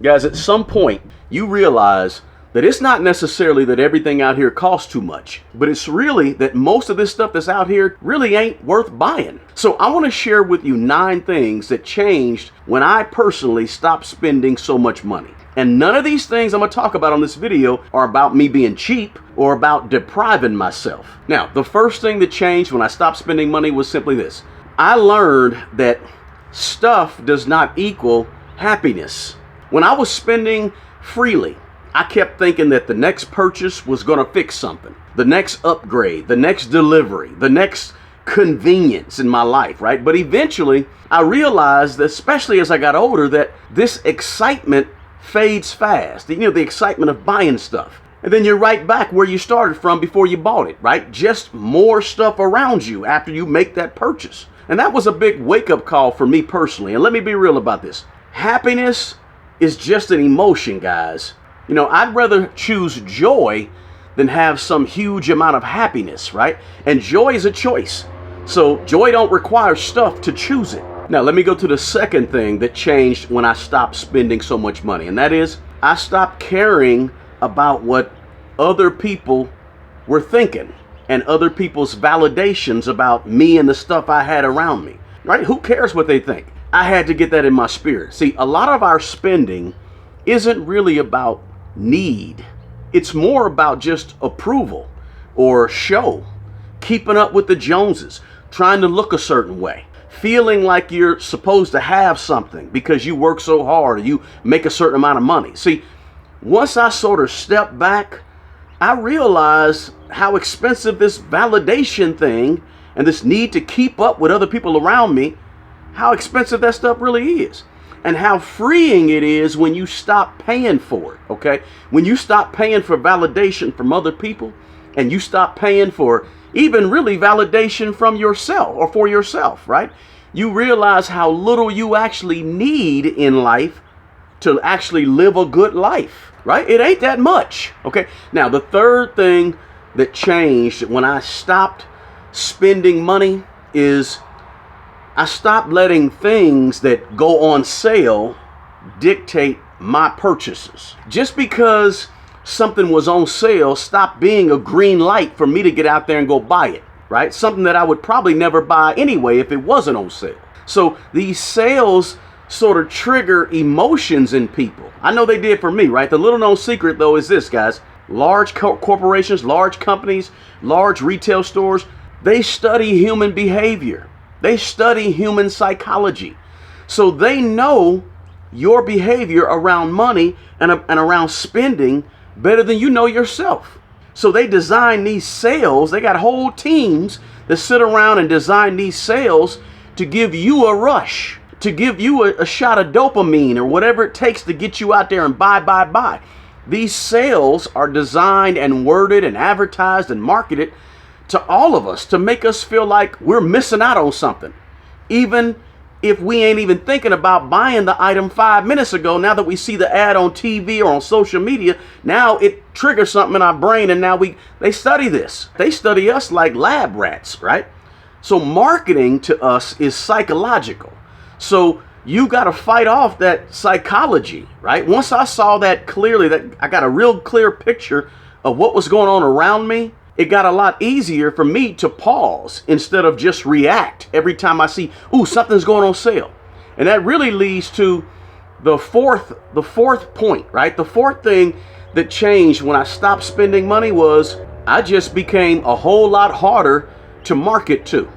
Guys, at some point, you realize that it's not necessarily that everything out here costs too much, but it's really that most of this stuff that's out here really ain't worth buying. So I want to share with you 9 things that changed when I personally stopped spending so much money. And none of these things I'm going to talk about on this video are about me being cheap or about depriving myself. Now, the first thing that changed when I stopped spending money was simply this. I learned that stuff does not equal happiness. When I was spending freely, I kept thinking that the next purchase was going to fix something. The next upgrade, the next delivery, the next convenience in my life, right? But eventually, I realized, especially as I got older, that this excitement fades fast. You know, the excitement of buying stuff. And then you're right back where you started from before you bought it, right? Just more stuff around you after you make that purchase. And that was a big wake-up call for me personally. And let me be real about this. Happiness is just an emotion, guys. You know, I'd rather choose joy than have some huge amount of happiness, right? And joy is a choice. So joy don't require stuff to choose it. Now, let me go to the second thing that changed when I stopped spending so much money. And that is, I stopped caring about what other people were thinking and other people's validations about me and the stuff I had around me, right? Who cares what they think? I had to get that in my spirit. See, a lot of our spending isn't really about need. It's more about just approval or show, keeping up with the Joneses, trying to look a certain way, feeling like you're supposed to have something because you work so hard or you make a certain amount of money. See, once I sort of stepped back, I realized how expensive this validation thing and this need to keep up with other people around me, how expensive that stuff really is, and how freeing it is when you stop paying for it, okay? When you stop paying for validation from other people and you stop paying for even really validation from yourself or for yourself, right? You realize how little you actually need in life to actually live a good life, right? It ain't that much, okay? Now, the third thing that changed when I stopped spending money is I stopped letting things that go on sale dictate my purchases. Just because something was on sale stopped being a green light for me to get out there and go buy it, right? Something that I would probably never buy anyway if it wasn't on sale. So these sales sort of trigger emotions in people. I know they did for me, right? The little known secret though is this, guys. Large corporations, large companies, large retail stores, they study human behavior. They study human psychology. So they know your behavior around money and around spending better than you know yourself. So they design these sales. They got whole teams that sit around and design these sales to give you a rush, to give you a shot of dopamine or whatever it takes to get you out there and buy. These sales are designed and worded and advertised and marketed to all of us to make us feel like we're missing out on something. Even if we ain't even thinking about buying the item 5 minutes ago, now that we see the ad on TV or on social media, now it triggers something in our brain and now they study this. They study us like lab rats, right? So marketing to us is psychological. So you got to fight off that psychology, right? Once I saw that clearly, that I got a real clear picture of what was going on around me, it got a lot easier for me to pause instead of just react every time I see, ooh, something's going on sale. And that really leads to the fourth point, right? The fourth thing that changed when I stopped spending money was I just became a whole lot harder to market to.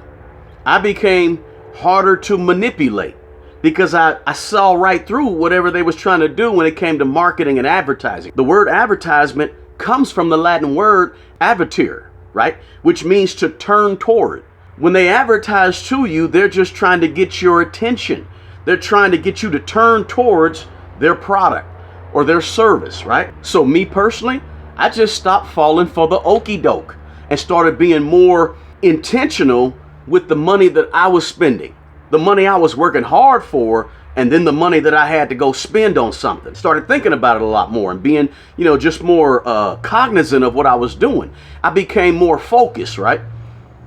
I became harder to manipulate because I saw right through whatever they was trying to do when it came to marketing and advertising. The word advertisement comes from the Latin word advertere, right? Which means to turn toward. When they advertise to you, they're just trying to get your attention. They're trying to get you to turn towards their product or their service, right? So me personally, I just stopped falling for the okie doke and started being more intentional with the money that I was spending, the money I was working hard for, and then the money that I had to go spend on something. Started thinking about it a lot more and being, just more cognizant of what I was doing. I became more focused, right?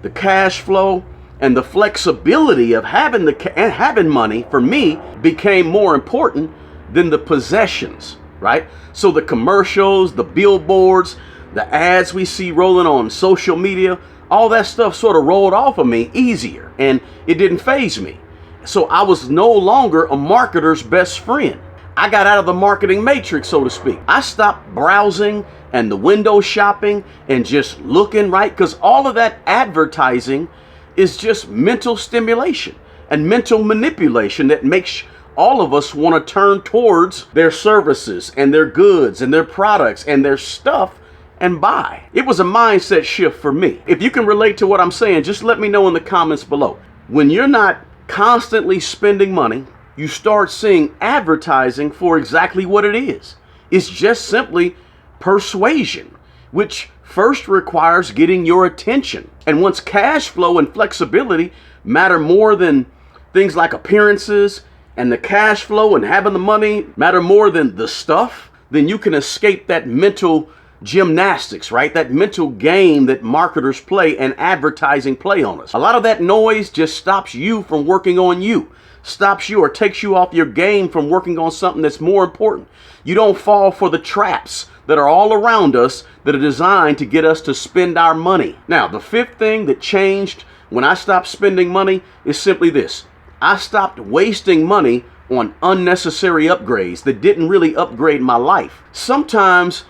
The cash flow and the flexibility of having money for me became more important than the possessions, right? So the commercials, the billboards, the ads we see rolling on social media, all that stuff sort of rolled off of me easier, and it didn't faze me. So I was no longer a marketer's best friend. I got out of the marketing matrix, so to speak. I stopped browsing and the window shopping and just looking, right? Because all of that advertising is just mental stimulation and mental manipulation that makes all of us want to turn towards their services and their goods and their products and their stuff and buy. It was a mindset shift for me. If you can relate to what I'm saying, just let me know in the comments below. When you're not constantly spending money, you start seeing advertising for exactly what it is. It's just simply persuasion, which first requires getting your attention. And once cash flow and flexibility matter more than things like appearances, and the cash flow and having the money matter more than the stuff, then you can escape that mental gymnastics, right? That mental game that marketers play and advertising play on us. A lot of that noise just stops you from working on you, stops you or takes you off your game from working on something that's more important. You don't fall for the traps that are all around us that are designed to get us to spend our money. Now, the fifth thing that changed when I stopped spending money is simply this. I stopped wasting money on unnecessary upgrades that didn't really upgrade my life. Sometimes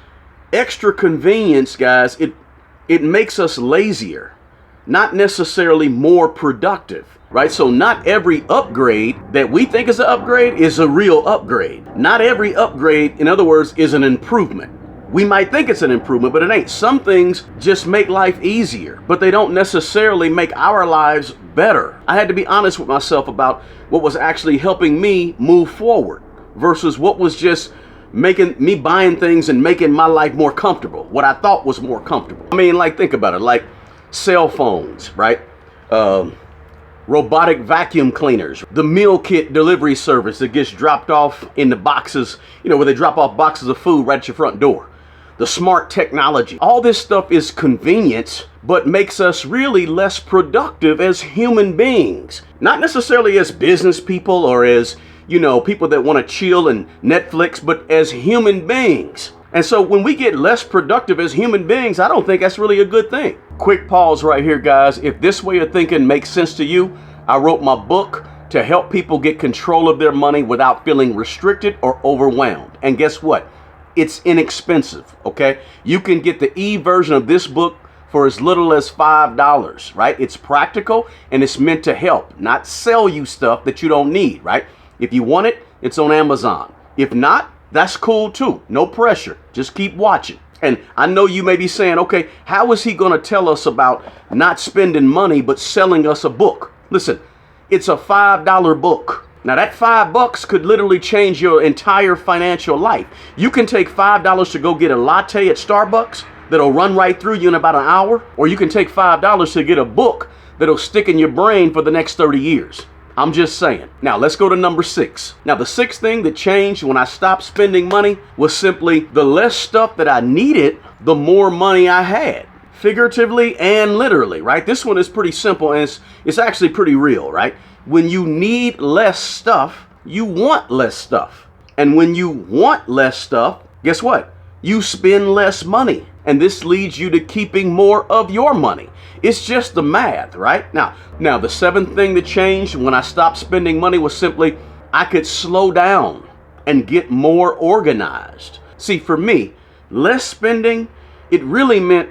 extra convenience, guys, it makes us lazier, not necessarily more productive, right? So not every upgrade that we think is an upgrade is a real upgrade. Not every upgrade, in other words, is an improvement. We might think it's an improvement, but it ain't. Some things just make life easier, but they don't necessarily make our lives better. I had to be honest with myself about what was actually helping me move forward versus what was just making me buying things and making my life more comfortable, what I thought was more comfortable. I mean, like, think about it, like cell phones, right? Robotic vacuum cleaners, the meal kit delivery service that gets dropped off in the boxes, you know, where they drop off boxes of food right at your front door. The smart technology. All this stuff is convenience, but makes us really less productive as human beings. Not necessarily as business people or as, you know, people that want to chill and Netflix, but as human beings. And so when we get less productive as human beings, I don't think that's really a good thing. Quick pause right here, guys. If this way of thinking makes sense to you, I wrote my book to help people get control of their money without feeling restricted or overwhelmed. And guess what? It's inexpensive, okay? You can get the e-version of this book for as little as $5, right? It's practical and it's meant to help, not sell you stuff that you don't need, right? If you want it, it's on Amazon. If not, that's cool too. No pressure. Just keep watching. And I know you may be saying, okay, how is he going to tell us about not spending money but selling us a book? Listen, it's a $5 book. Now that $5 could literally change your entire financial life. You can take $5 to go get a latte at Starbucks that'll run right through you in about an hour, or you can take $5 to get a book that'll stick in your brain for the next 30 years. I'm just saying. Now let's go to number 6. Now the sixth thing that changed when I stopped spending money was simply the less stuff that I needed, the more money I had. Figuratively and literally, right? This one is pretty simple and it's actually pretty real, right? When you need less stuff, you want less stuff. And when you want less stuff, guess what? You spend less money. And this leads you to keeping more of your money. It's just the math, right? Now the seventh thing that changed when I stopped spending money was simply I could slow down and get more organized. See, for me, less spending, it really meant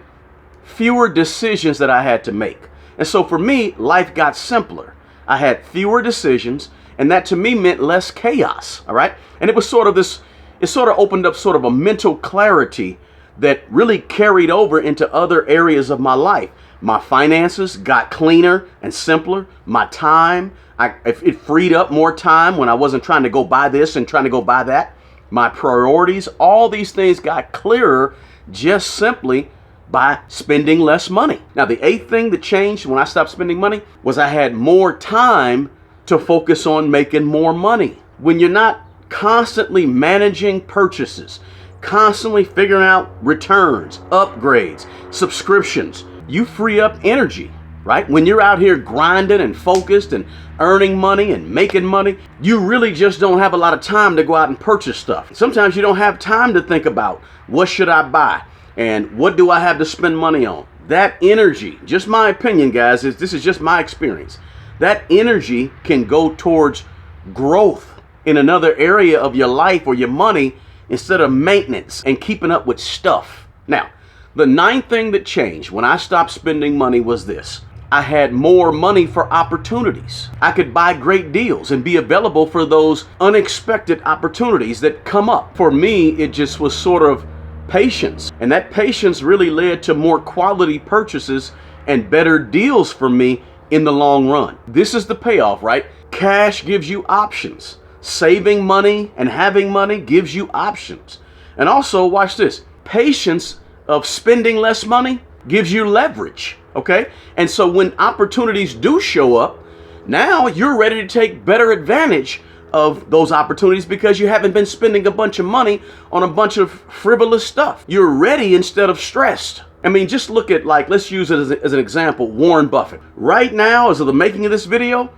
fewer decisions that I had to make. And so for me, life got simpler. I had fewer decisions, and that to me meant less chaos, all right? And it was sort of this, it sort of opened up sort of a mental clarity that really carried over into other areas of my life. My finances got cleaner and simpler. My time, it freed up more time when I wasn't trying to go buy this and trying to go buy that. My priorities, all these things got clearer just simply by spending less money. Now, the eighth thing that changed when I stopped spending money was I had more time to focus on making more money. When you're not constantly managing purchases, constantly figuring out returns, upgrades, subscriptions, you free up energy right? When you're out here grinding and focused and earning money and making money, you really just don't have a lot of time to go out and purchase stuff. Sometimes you don't have time to think about what should I buy and what do I have to spend money on. That energy, just my opinion, guys, this is just my experience. That energy can go towards growth in another area of your life or your money instead of maintenance and keeping up with stuff. Now, the ninth thing that changed when I stopped spending money was this. I had more money for opportunities. I could buy great deals and be available for those unexpected opportunities that come up. For me, it just was sort of patience. And that patience really led to more quality purchases and better deals for me in the long run. This is the payoff, right? Cash gives you options. Saving money and having money gives you options. And also, watch this, patience of spending less money gives you leverage, okay? And so when opportunities do show up, now you're ready to take better advantage of those opportunities because you haven't been spending a bunch of money on a bunch of frivolous stuff. You're ready instead of stressed. I mean, just look at, like, let's use it as an example, Warren Buffett. Right now, as of the making of this video,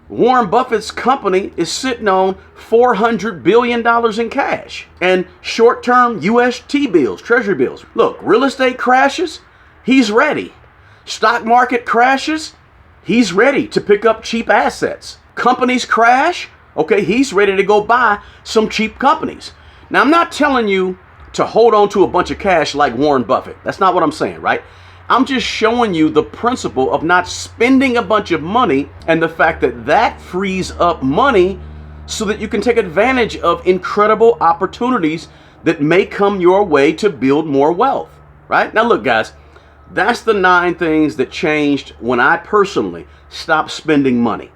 Warren Buffett's company is sitting on $400 billion in cash and short-term U.S. T-bills, treasury bills. Look, real estate crashes, he's ready. Stock market crashes, he's ready to pick up cheap assets. Companies crash, okay, he's ready to go buy some cheap companies. Now, I'm not telling you to hold on to a bunch of cash like Warren Buffett. That's not what I'm saying, right? I'm just showing you the principle of not spending a bunch of money and the fact that that frees up money so that you can take advantage of incredible opportunities that may come your way to build more wealth, right? Now, look, guys, that's the 9 things that changed when I personally stopped spending money.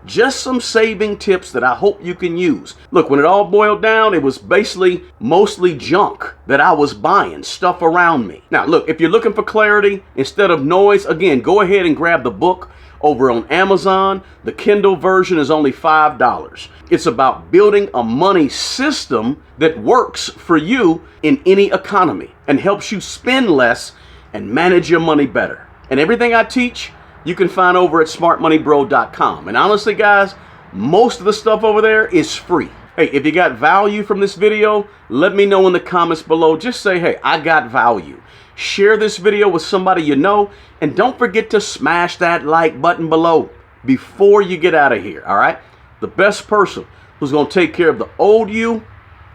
Just some saving tips that I hope you can use. Look, when it all boiled down, it was basically mostly junk that I was buying, stuff around me. Now, look, if you're looking for clarity instead of noise, again, go ahead and grab the book over on Amazon. The Kindle version is only $5. It's about building a money system that works for you in any economy and helps you spend less and manage your money better. And everything I teach, you can find over at smartmoneybro.com. And honestly, guys, most of the stuff over there is free. Hey, if you got value from this video, let me know in the comments below. Just say, hey, I got value. Share this video with somebody you know. And don't forget to smash that like button below before you get out of here, all right? The best person who's going to take care of the old you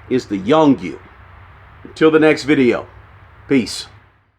is the young you. Until the next video, peace.